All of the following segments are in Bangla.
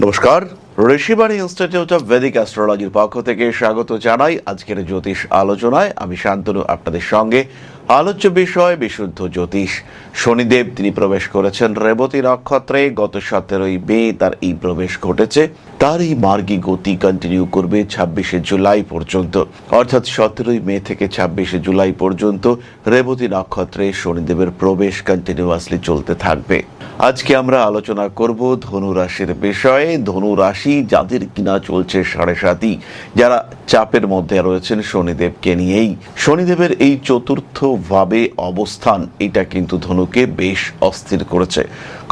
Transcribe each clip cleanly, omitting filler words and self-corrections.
নমস্কার, ঋষিবাণী ইনস্টিটিউট অফ ভেদিক অ্যাস্ট্রোলজির পক্ষ থেকে স্বাগত জানাই আজকের জ্যোতিষ আলোচনায়। আমি শান্তনু আপনাদের সঙ্গে। আলোচ্য বিষয় বিশুদ্ধ জ্যোতিষ। শনিদেব তিনি প্রবেশ করেছেন রেবতী নক্ষত্রে। গত 17ই মে তার এই প্রবেশ ঘটেছে। তার এই মার্গী গতি কন্টিনিউ করবে 26শে জুলাই পর্যন্ত, অর্থাৎ 17ই মে থেকে 26শে জুলাই পর্যন্ত রেবতী নক্ষত্রে শনিদেবের প্রবেশ কন্টিনিউয়াসলি চলতে থাকবে। আজকে আমরা আলোচনা করব ধনু রাশির বিষয়ে। ধনু রাশি যাদের কিনা চলছে 7.5, যারা চাপের মধ্যে রয়েছেন শনিদেবকে নিয়েই। শনিদেবের এই চতুর্থ ভাবে অবস্থান এটা কিন্তু ধনুকে বেশ অস্থির করেছে।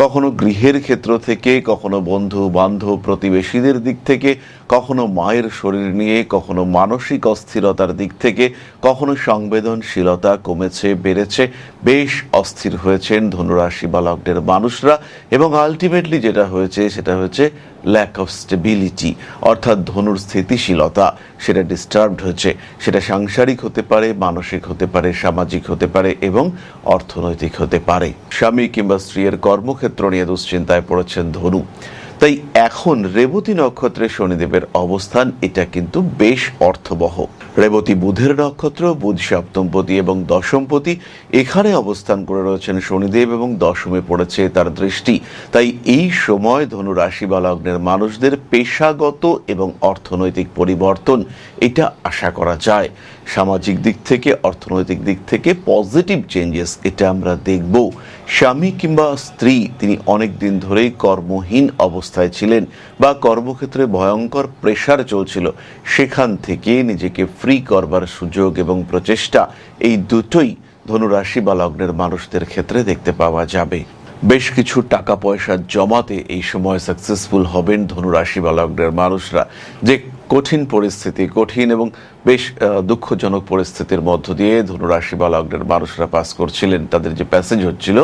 কখনো গৃহের ক্ষেত্র থেকে, কখনো বন্ধু বান্ধব প্রতিবেশীদের দিক থেকে, কখনো মায়ের শরীর নিয়ে, কখনো মানসিক অস্থিরতার দিক থেকে, কখনো সংবেদনশীলতা কমেছে বেড়েছে। বেশ অস্থির হয়েছেন ধনুরাশি বা লগ্নের মানুষরা, এবং আলটিমেটলি যেটা হয়েছে সেটা হচ্ছে ল্যাক অফ স্টেবিলিটি, অর্থাৎ ধনুর স্থিতিশীলতা সেটা ডিস্টার্বড হয়েছে। সেটা সাংসারিক হতে পারে, মানসিক হতে পারে, সামাজিক হতে পারে এবং অর্থনৈতিক হতে পারে। স্বামী কিংবা স্ত্রীর কর্মক্ষেত্র নিয়ে দুশ্চিন্তায় পড়েছেন ধনু। তাই এখন রেবতী নক্ষত্রে শনিদেবের অবস্থান এটা কিন্তু বেশ অর্থবহ। রেবতী বুধের নক্ষত্র, বুধ সপ্তমপতি এবং দশমপতি, এখানে অবস্থান করে রয়েছেন শনিদেব এবং দশমে পড়েছে তার দৃষ্টি। তাই এই সময় ধনু রাশি বা লগ্নের মানুষদের পেশাগত এবং অর্থনৈতিক পরিবর্তন এটা আশা করা যায়। সামাজিক দিক থেকে, অর্থনৈতিক দিক থেকে পজিটিভ চেঞ্জেস এটা আমরা দেখব। স্বামী কিংবা স্ত্রী তিনি অনেক দিন ধরেই কর্মহীন অবস্থায় ছিলেন বা কর্মক্ষেত্রে ভয়ঙ্কর প্রেসার চলছিল, সেখান থেকে নিজেকে ফ্রি করবার সুযোগ এবং প্রচেষ্টা এই দুটোই ধনুরাশি বা লগ্নের মানুষদের ক্ষেত্রে দেখতে পাওয়া যাবে। বেশ কিছু টাকা পয়সা জমাতে এই সময় সাকসেসফুল হবেন ধনুরাশি বা লগ্নের মানুষরা। যে কঠিন পরিস্থিতি, কঠিন এবং বেশ দুঃখজনক পরিস্থিতির মধ্য দিয়ে ধনুরাশি বা লগ্নের মানুষরা পাস করছিলেন, তাদের যে প্যাসেজ হচ্ছিল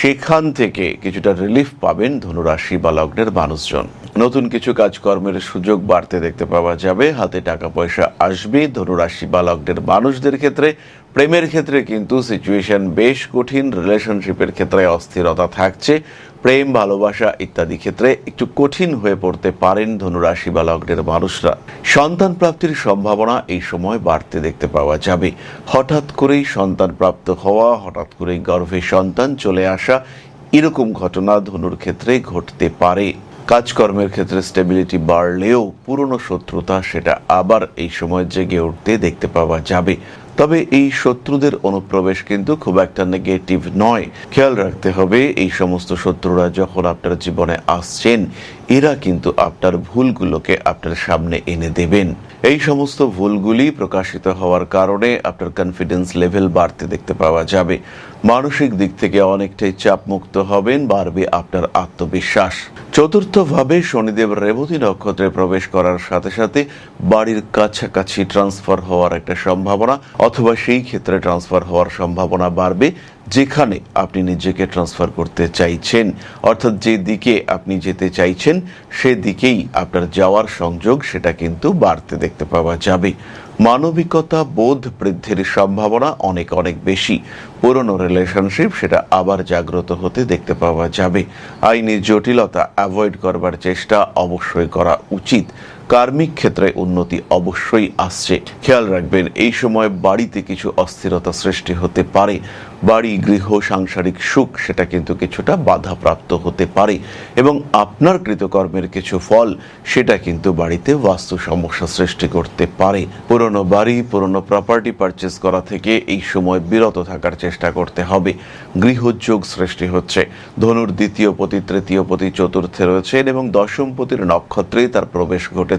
সেখান থেকে কিছুটা রিলিফ পাবেন ধনুরাশি বা লগ্নের মানুষজন। নতুন কিছু কাজকর্মের সুযোগ বাড়তে দেখতে পাওয়া যাবে। হাতে টাকা পয়সা আসবে ধনুরাশি বা লগ্নের মানুষদের ক্ষেত্রে। প্রেমের ক্ষেত্রে কিন্তু সিচুয়েশন বেশ কঠিন। রিলেশনশিপের ক্ষেত্রে অস্থিরতা থাকছে। প্রেম, ভালোবাসা ইত্যাদি ক্ষেত্রে একটু কঠিন হয়ে পড়তে পারেন ধনুরাশি বা লগ্নের মানুষরা। সন্তান প্রাপ্তির সম্ভাবনা এই সময় বাড়তে দেখতে পাওয়া যাবে। হঠাৎ করেই সন্তান প্রাপ্ত হওয়া, হঠাৎ করেই গর্ভে সন্তান চলে আসা, এরকম ঘটনা ধনুর ক্ষেত্রে ঘটতে পারে। কাজকর্মের ক্ষেত্রে স্টেবিলিটি বাড়লেও পুরনো শত্রুতা সেটা আবার এই সময় জেগে উঠতে দেখতে পাওয়া যাবে। তবে এই শত্রুদের অনুপ্রবেশ কিন্তু খুব একটা নেগেটিভ নয়। খেয়াল রাখতে হবে এই সমস্ত শত্রুরা যখন আপনার জীবনে আসছেন, এরা কিন্তু আপনার ভুলগুলোকে আপনার সামনে এনে দেবেন। এই সমস্ত ভুলগুলি প্রকাশিত হওয়ার কারণে আপনার কনফিডেন্স লেভেল বাড়তে দেখতে পাওয়া যাবে। মানসিক দিক থেকে অনেকটাই চাপমুক্ত হবেন, বাড়বে আপনার আত্মবিশ্বাস। চতুর্থভাবে শনিদেব রেবতী নক্ষত্রে প্রবেশ করার সাথে সাথে বাড়ির কাছাকাছি ট্রান্সফার হওয়ার একটা সম্ভাবনা, অথবা সেই ক্ষেত্রে ট্রান্সফার হওয়ার সম্ভাবনা বাড়বে যেখানে আপনি নিজেকে ট্রান্সফার করতে চাইছেন, অর্থাৎ যে দিকে আপনি যেতে চাইছেন সেদিকেই আপনার যাওয়ার সংযোগ সেটা কিন্তু বাড়তে দেখতে পাওয়া যাবে। মানবিকতা বোধ বৃদ্ধির সম্ভাবনা অনেক অনেক বেশি। পুরনো রিলেশনশিপ সেটা আবার জাগ্রত হতে দেখতে পাওয়া যাবে। আইনি জটিলতা অ্যাভয়েড করবার চেষ্টা অবশ্যই করা উচিত। কার্মিক ক্ষেত্রে উন্নতি অবশ্যই আসছে। খেয়াল রাখবেন এই সময় বাড়িতে কিছু অস্থিরতা সৃষ্টি হতে পারে। বাড়ি, গৃহ, সাংসারিক সুখ সেটা কিন্তু কিছুটা বাধাপ্রাপ্ত হতে পারে, এবং আপনার কৃতকর্মের কিছু ফল সেটা কিন্তু বাড়িতে বাস্তু সমস্যা সৃষ্টি করতে পারে। পুরনো বাড়ি, পুরনো প্রপার্টি পারচেস করা থেকে এই সময় বিরত থাকার চেষ্টা করতে হবে। গৃহযোগ সৃষ্টি হচ্ছে। ধনুর দ্বিতীয় পতি, তৃতীয় পতি চতুর্থে রয়েছেন এবং দশমপতির নক্ষত্রে তার প্রবেশ ঘটেছে।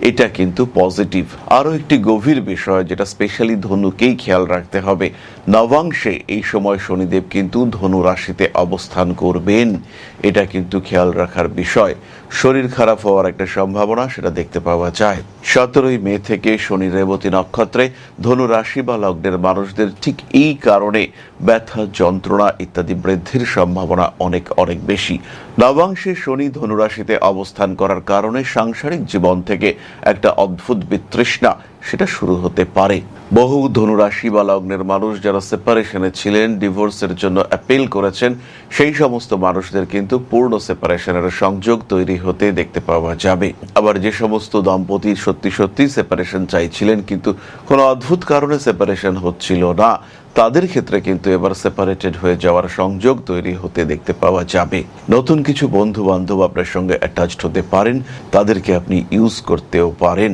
এটা কিন্তু পজিটিভ। আরও একটি গভীর বিষয় যেটা স্পেশালি ধনুকেই খেয়াল রাখতে হবে, নবাংশে এই সময় শনিদেব কিন্তু ধনু রাশিতে অবস্থান করবেন। এটা কিন্তু খেয়াল রাখার বিষয়। শরীর খারাপ হওয়ার একটা সম্ভাবনা সেটা দেখতে পাওয়া যায়। 17ই মে থেকে শনি রেবতী নক্ষত্রে ধনু রাশি বা লগ্নের মানুষদের ঠিক এই কারণে ব্যথা, যন্ত্রণা ইত্যাদি বৃদ্ধির সম্ভাবনা অনেক অনেক বেশি। নবাংশে শনি ধনুরাশিতে অবস্থান করার কারণে সাংসারিক জীবন থেকে একটা অদ্ভুত বিতৃষ্ণা সেটা শুরু হতে পারে। বহু ধনুরাশি বা লগ্নের মানুষ যারা সেপারেশনে ছিলেন, ডিভোর্সের জন্য অ্যাপিল করেছেন, সেই সমস্ত মানুষদের কিন্তু পূর্ণ সেপারেশনের সংযোগ তৈরি হতে দেখতে পাওয়া যাবে। আবার যে সমস্ত দম্পতি সত্যি সত্যি সেপারেশন চাইছিলেন কিন্তু কোনো অদ্ভুত কারণে সেপারেশন হচ্ছিল না, তাদের ক্ষেত্রে কিন্তু এবার সেপারেটেড হয়ে যাওয়ার সংযোগ তৈরি হতে দেখতে পাওয়া যাবে। নতুন কিছু বন্ধু বান্ধব আপনার সঙ্গে অ্যাটাচড হতে পারেন, তাদেরকে আপনি ইউজ করতেও পারেন।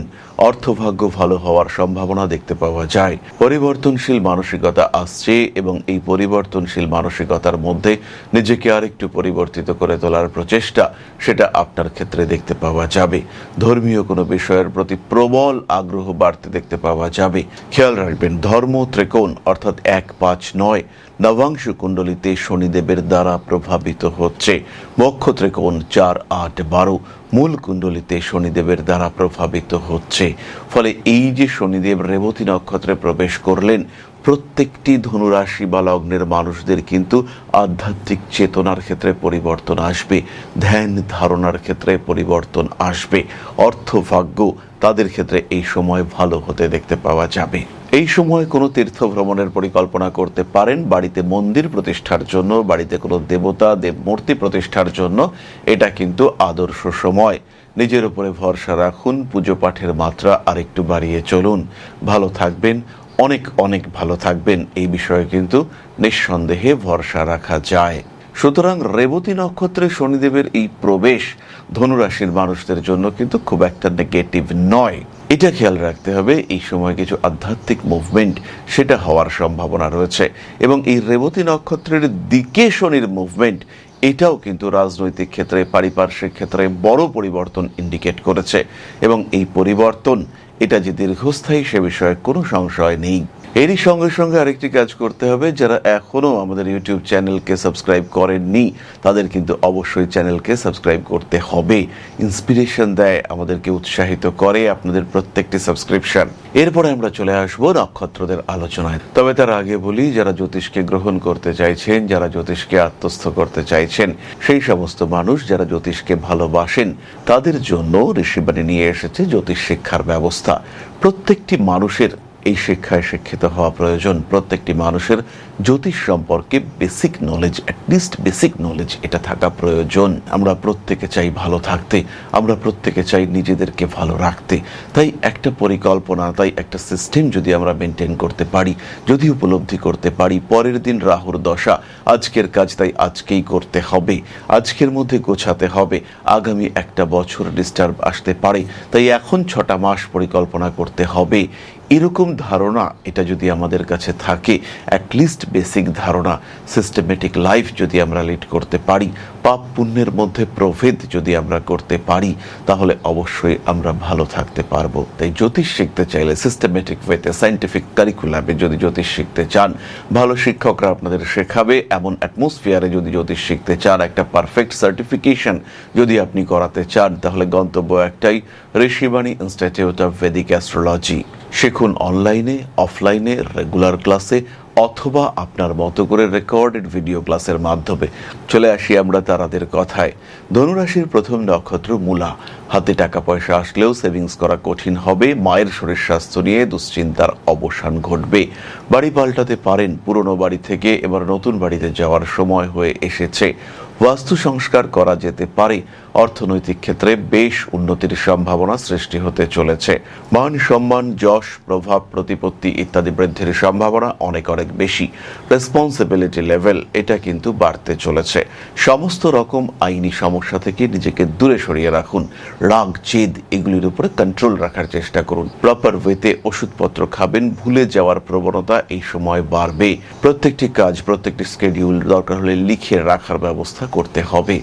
অর্থভাগ্য ভালো হওয়ার সম্ভাবনা দেখতে পাওয়া যায়। পরিবর্তনশীল মানসিকতা আসছে এবং এই পরিবর্তনশীল মানসিকতার মধ্যে নিজেকে আরেকটু পরিবর্তিত করে তোলার প্রচেষ্টা, সেটা আপনার ক্ষেত্রে দেখতে পাওয়া যাবে। ধর্মীয় কোনো বিষয়ের প্রতি প্রবল আগ্রহ বাড়তে দেখতে পাওয়া যাবে। খেয়াল রাখবেন, ধর্ম ত্রিকোণ অর্থাৎ 1, 5, 9 নবাংশ কুণ্ডলিতে শনিদেবের দ্বারা প্রভাবিত হচ্ছে। মোক্ষ ত্রিকোণ 4, 8, 12 মূল কুণ্ডলিতে শনিদেবের দ্বারা প্রভাবিত হচ্ছে। ফলে এই যে শনিদেব রেবতী নক্ষত্রে প্রবেশ করলেন, প্রত্যেকটি ধনুরাশি বা লগ্নের মানুষদের কিন্তু আধ্যাত্মিক চেতনার ক্ষেত্রে পরিবর্তন আসবে, ধ্যান ধারণার ক্ষেত্রে পরিবর্তন আসবে। অর্থভাগ্য তাদের ক্ষেত্রে এই সময় ভালো হতে দেখতে পাওয়া যাবে। এই সময় কোনো তীর্থ ভ্রমণের পরিকল্পনা করতে পারেন, বাড়িতে মন্দির প্রতিষ্ঠার জন্য, বাড়িতে কোনো দেবতা দেবমূর্তি প্রতিষ্ঠার জন্য এটা কিন্তু আদর্শ সময়। নিজের উপরে ভরসা রাখুন, পুজো পাঠের মাত্রা আরেকটু বাড়িয়ে চলুন। ভালো থাকবেন, অনেক অনেক ভালো থাকবেন, এই বিষয়ে কিন্তু নিঃসন্দেহে ভরসা রাখা যায়। সুতরাং রেবতী নক্ষত্রে শনিদেবের এই প্রবেশ ধনুরাশির মানুষদের জন্য কিন্তু খুব একটা নেগেটিভ নয়। এটা খেয়াল রাখতে হবে, এই সময় কিছু আধ্যাত্মিক মুভমেন্ট সেটা হওয়ার সম্ভাবনা রয়েছে এবং এই রেবতী নক্ষত্রের দিকে শনির মুভমেন্ট এটাও কিন্তু রাজনৈতিক ক্ষেত্রে, পারিপার্শ্বিক ক্ষেত্রে বড় পরিবর্তন ইন্ডিকেট করেছে এবং এই পরিবর্তন এটা যে দীর্ঘস্থায়ী সে বিষয়ে কোনো সংশয় নেই। এরই সঙ্গে সঙ্গে আরেকটি কাজ করতে হবে, যারা এখনও আমাদের ইউটিউব চ্যানেলকে সাবস্ক্রাইব করেননি তাদের কিন্তু অবশ্যই চ্যানেলকে সাবস্ক্রাইব করতে হবে। ইন্সপিরেশন দেয়, আমাদেরকে উৎসাহিত করে আপনাদের প্রত্যেকটি সাবস্ক্রিপশন। এরপরে আমরা চলে আসবো নক্ষত্রদের আলোচনায়। তবে তার আগে বলি, যারা জ্যোতিষকে গ্রহণ করতে চাইছেন, যারা জ্যোতিষকে আত্মস্থ করতে চাইছেন, সেই সমস্ত মানুষ যারা জ্যোতিষকে ভালোবাসেন, তাদের জন্য ঋষিবাণী নিয়ে এসেছে জ্যোতিষ শিক্ষার ব্যবস্থা। প্রত্যেকটি মানুষের এই শিক্ষায় শিক্ষিত হওয়া প্রয়োজন। প্রত্যেকটি মানুষের জ্যোতিষ সম্পর্কে basic knowledge, at least basic knowledge এটা থাকা প্রয়োজন। আমরা প্রত্যেকে চাই ভালো থাকতে, আমরা প্রত্যেকে চাই নিজেদেরকে ভালো রাখতে। তাই একটা পরিকল্পনা, তাই একটা সিস্টেম যদি আমরা মেনটেন করতে পারি, যদি উপলব্ধি করতে পারি, পরের দিন রাহুর দশা, আজকের কাজ তাই আজকেই করতে হবে, আজকের মধ্যে গোছাতে হবে, আগামী একটা বছর ডিস্টার্ব আসতে পারে, তাই এখন 6টা মাস পরিকল্পনা করতে হবে। এরকম ধারণা এটা যদি আমাদের কাছে থাকে, অ্যাটলিস্ট বেসিক ধারণা, সিস্টেমেটিক লাইফ যদি আমরা লিড করতে পারি, পাপ পুণ্যের মধ্যে প্রভেদ যদি আমরা করতে পারি, তাহলে অবশ্যই আমরা ভালো থাকতে পারবো। তাই জ্যোতিষ শিখতে চাইলে সিস্টেমেটিক ওয়েতে, সায়েন্টিফিক কারিকুলামে যদি জ্যোতিষ শিখতে চান, ভালো শিক্ষকরা আপনাদের শেখাবে এমন অ্যাটমসফিয়ারে যদি জ্যোতিষ শিখতে চান, একটা পারফেক্ট সার্টিফিকেশন যদি আপনি করাতে চান, তাহলে গন্তব্য একটাই, Rishibani institute of Vedic astrology. শিখুন অনলাইনে, অফলাইনে, রেগুলার ক্লাসে অথবা আপনার মতো করে রেকর্ডেড ভিডিও ক্লাসের মাধ্যমে। চলে আসি আমরা তারাদের কথায়। ধনুরাশির প্রথম নক্ষত্র মূলা। হাতে টাকা পয়সা আসলেও সেভিংস করা কঠিন হবে। মায়ের শরীর স্বাস্থ্য নিয়ে দুশ্চিন্তার অবসান ঘটবে। বাড়ি পাল্টাতে পারেন, পুরনো বাড়ি থেকে এবার নতুন বাড়িতে যাওয়ার সময় হয়ে এসেছে। বাস্তু সংস্কার করা যেতে পারে। অর্থনৈতিক ক্ষেত্রে বেশ উন্নতির সম্ভাবনা সৃষ্টি হতে চলেছে। মান সম্মান, যশ, প্রভাব, প্রতিপত্তি ইত্যাদি বৃদ্ধির সম্ভাবনা অনেক অনেক বেশি। রেসপন্সিবিলিটি লেভেল এটা কিন্তু বাড়তে চলেছে। সমস্ত রকম আইনি সমস্যা থেকে নিজেকে দূরে সরিয়ে রাখুন। রাগ, জেদ এগুলির উপরে কন্ট্রোল রাখার চেষ্টা করুন। প্রপার ওয়েতে ওষুধপত্র খাবেন, ভুলে যাওয়ার প্রবণতা এই সময় বাড়বে। প্রত্যেকটি কাজ, প্রত্যেকটি স্কেডিউল দরকার হলে লিখে রাখার ব্যবস্থা করতে হবে।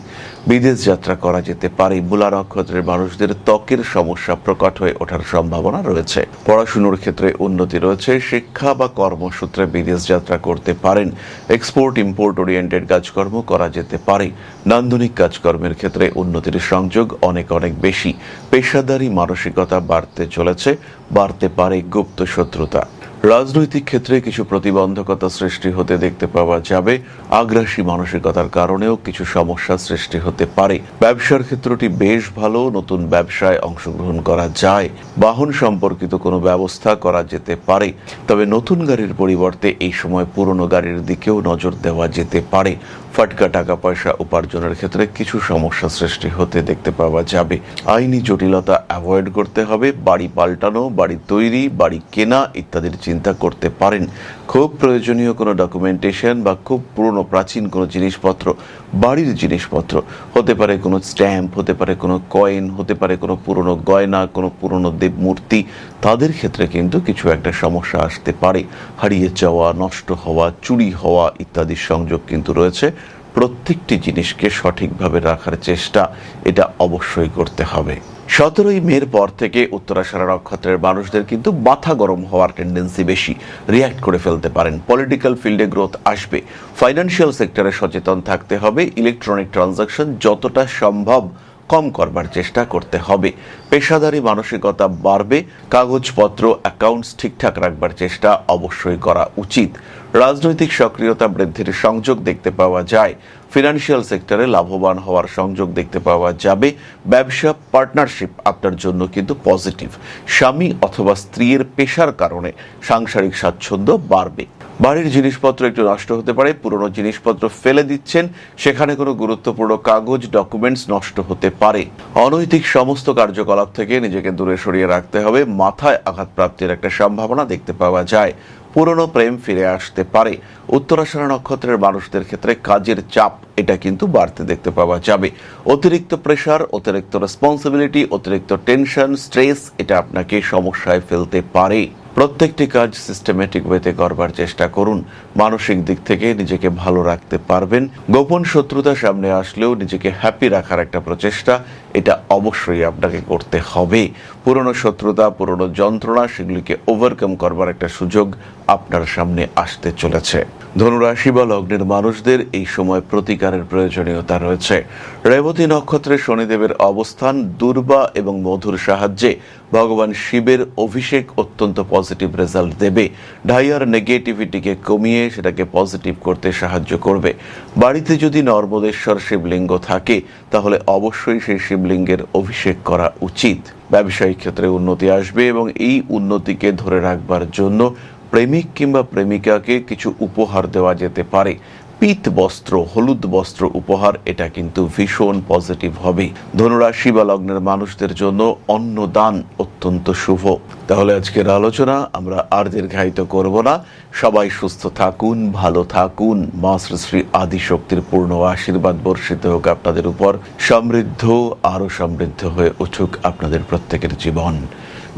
বিদেশ যাত্রা করা যেতে পারে। মূলা নক্ষত্রের মানুষদের ত্বকের সমস্যা প্রকট হয়ে ওঠার সম্ভাবনা রয়েছে। পড়াশুনোর ক্ষেত্রে উন্নতি রয়েছে। শিক্ষা বা কর্মসূত্রে বিদেশ যাত্রা করতে পারেন। এক্সপোর্ট ইম্পোর্ট ওরিয়েন্টেড কাজকর্ম করা যেতে পারে। নান্দনিক কাজকর্মের ক্ষেত্রে উন্নতির সংযোগ অনেক অনেক বেশি। পেশাদারি মানসিকতা বাড়তে চলেছে। বাড়তে পারে গুপ্ত শত্রুতা। রাজনৈতিক ক্ষেত্রে কিছু প্রতিবন্ধকতা সৃষ্টি হতে দেখতে পাওয়া যাবে। আগ্রাসী মানসিকতার কারণেও কিছু সমস্যা সৃষ্টি হতে পারে। ব্যবসার ক্ষেত্রটি বেশ ভালো, নতুন ব্যবসায় অংশগ্রহণ করা যায়। বাহন সম্পর্কিত কোনো ব্যবস্থা করা যেতে পারে, তবে নতুন গাড়ির পরিবর্তে এই সময় পুরনো গাড়ির দিকেও নজর দেওয়া যেতে পারে। ফাটকা টাকা পয়সা উপার্জনের ক্ষেত্রে কিছু সমস্যা সৃষ্টি হতে দেখতে পাওয়া যাবে। আইনি জটিলতা অ্যাভয়েড করতে হবে। বাড়ি পাল্টানো, বাড়ি তৈরি, বাড়ি কেনা ইত্যাদির চিন্তা করতে পারেন। খুব প্রয়োজনীয় কোনো ডকুমেন্টেশন বা খুব পুরনো প্রাচীন কোনো জিনিসপত্র, বাড়ির জিনিসপত্র হতে পারে, কোনো স্ট্যাম্প হতে পারে, কোনো কয়েন হতে পারে, কোনো পুরনো গয়না, কোনো পুরনো দেব মূর্তি, তাদের ক্ষেত্রে কিন্তু কিছু একটা সমস্যা আসতে পারে। হারিয়ে যাওয়া, নষ্ট হওয়া, চুরি হওয়া ইত্যাদির সংযোগ কিন্তু রয়েছে। প্রত্যেকটি জিনিসকে সঠিকভাবে রাখার চেষ্টা এটা অবশ্যই করতে হবে। 17ই মের পর থেকে উত্তরাষাঢ়া নক্ষত্রের মানুষদের কিন্তু মাথা গরম হওয়ার টেন্ডেন্সি বেশি, রিয়্যাক্ট করে ফেলতে পারেন। পলিটিক্যাল ফিল্ডে গ্রোথ আসবে। ফাইন্যান্সিয়াল সেক্টরে সচেতন থাকতে হবে। ইলেকট্রনিক ট্রানজাকশন যতটা সম্ভব কম করবার চেষ্টা করতে হবে। পেশাদারি মানসিকতা বাড়বে। কাগজপত্র, অ্যাকাউন্টস ঠিকঠাক রাখবার চেষ্টা অবশ্যই করা উচিত। রাজনৈতিক সক্রিয়তা বৃদ্ধির সংযোগ দেখতে পাওয়া যায়। ফিনান্সিয়াল সেক্টরে লাভবান হওয়ার সংযোগ দেখতে পাওয়া যাবে। ব্যবসা পার্টনারশিপ আপনার জন্য কিন্তু পজিটিভ। স্বামী অথবা স্ত্রীর পেশার কারণে সাংসারিক স্বাচ্ছন্দ্য বাড়বে। বাড়ির জিনিসপত্র একটু নষ্ট হতে পারে। পুরনো জিনিসপত্র ফেলে দিচ্ছেন, সেখানে কোনো গুরুত্বপূর্ণ কাগজ, ডকুমেন্টস নষ্ট হতে পারে। অনৈতিক সমস্ত কার্যকলাপ থেকে নিজেকে দূরে সরিয়ে রাখতে হবে। মাথায় আঘাতপ্রাপ্তির একটা সম্ভাবনা দেখতে পাওয়া যায়। পুরনো প্রেম ফিরে আসতে পারে। উত্তরাষাঢ়া নক্ষত্রের মানুষদের ক্ষেত্রে কাজের চাপ এটা কিন্তু বাড়তে দেখতে পাওয়া যাবে। অতিরিক্ত প্রেশার, অতিরিক্ত রেসপন্সিবিলিটি, অতিরিক্ত টেনশন, স্ট্রেস এটা আপনাকে সমস্যায় ফেলতে পারে। প্রত্যেকটি কাজ সিস্টেমেটিক ওয়েতে করবার চেষ্টা করুন। মানসিক দিক থেকে নিজেকে ভালো রাখতে পারবেন। গোপন শত্রুতা সামনে আসলেও নিজেকে হ্যাপি রাখার একটা প্রচেষ্টা এটা অবশ্যই আপনাকে করতে হবে। পুরনো শত্রুতা, পুরনো যন্ত্রণা সেগুলিকে ওভারকাম করবার একটা সুযোগ আপনার সামনে আসতে চলেছে। ধনুরাশি বা লগ্নের মানুষদের এই সময় প্রতিকারের প্রয়োজনীয়তা রয়েছে। রেবতী নক্ষত্রে শনিদেবের অবস্থান দুর্বা এবং মধুর সাহায্যে ভগবান শিবের অভিষেক অত্যন্ত পজিটিভ রেজাল্ট দেবে। ঢাইয়ার নেগেটিভিটিকে কমিয়ে সেটাকে পজিটিভ করতে সাহায্য করবে। বাড়িতে যদি নর্মদেশ্বর শিবলিঙ্গ থাকে তাহলে অবশ্যই সেই শিবলিঙ্গের অভিষেক করা উচিত। ব্যবসায়িক ক্ষেত্রে উন্নতি আসবে এবং এই উন্নতিকে ধরে রাখবার জন্য প্রেমিক কিংবা প্রেমিকাকে কিছু উপহার দেওয়া যেতে পারে। পিত বস্ত্র, হলুদ বস্ত্র উপহার এটা কিন্তু ভীষণ পজিটিভ হবে। ধনুরাশি বা লগ্নের মানুষদের জন্য অন্নদান অত্যন্ত শুভ। তাহলে আজকের আলোচনা আমরা আর দীর্ঘায়িত করব না। সবাই সুস্থ থাকুন, ভালো থাকুন। মা শ্রী শ্রী আদিশক্তির পূর্ণ আশীর্বাদ বর্ষিত হোক আপনাদের উপর। সমৃদ্ধ, আরো সমৃদ্ধ হয়ে উঠুক আপনাদের প্রত্যেকের জীবন।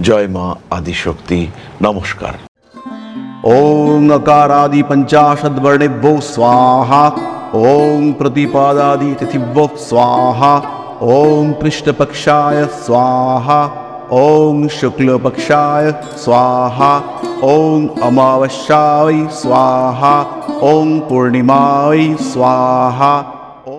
জয় মা আদিশক্তি। নমস্কার। ओं अकारादि पंचाशद्वर्णेभ्यो स्वाहा। ओं प्रतिपादादि तिथिभ्यो स्वाहा। ओं कृष्णपक्षाय स्वाहा। ओं शुक्लपक्षाय स्वाहा। ओं अमावस्याय स्वाहा। ओं पूर्णिमाय स्वाहा।